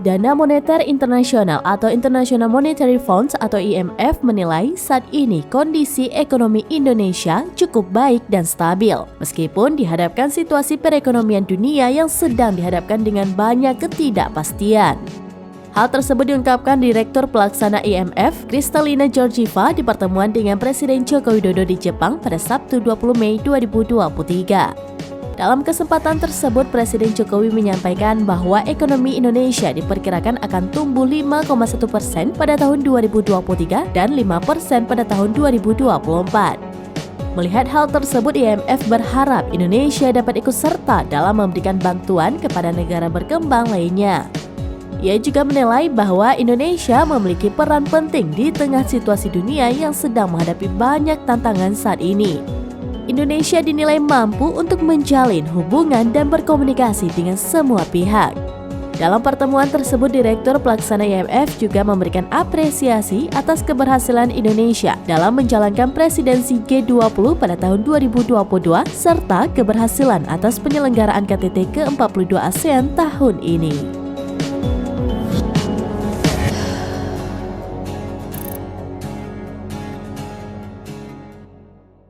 Dana Moneter Internasional atau International Monetary Funds atau IMF menilai saat ini kondisi ekonomi Indonesia cukup baik dan stabil, meskipun dihadapkan situasi perekonomian dunia yang sedang dihadapkan dengan banyak ketidakpastian. Hal tersebut diungkapkan Direktur Pelaksana IMF, Kristalina Georgieva di pertemuan dengan Presiden Joko Widodo di Jepang pada Sabtu 20 Mei 2023. Dalam kesempatan tersebut, Presiden Jokowi menyampaikan bahwa ekonomi Indonesia diperkirakan akan tumbuh 5,1% pada tahun 2023 dan 5% pada tahun 2024. Melihat hal tersebut, IMF berharap Indonesia dapat ikut serta dalam memberikan bantuan kepada negara berkembang lainnya. Ia juga menilai bahwa Indonesia memiliki peran penting di tengah situasi dunia yang sedang menghadapi banyak tantangan saat ini. Indonesia dinilai mampu untuk menjalin hubungan dan berkomunikasi dengan semua pihak. Dalam pertemuan tersebut, Direktur Pelaksana IMF juga memberikan apresiasi atas keberhasilan Indonesia dalam menjalankan presidensi G20 pada tahun 2022 serta keberhasilan atas penyelenggaraan KTT ke-42 ASEAN tahun ini.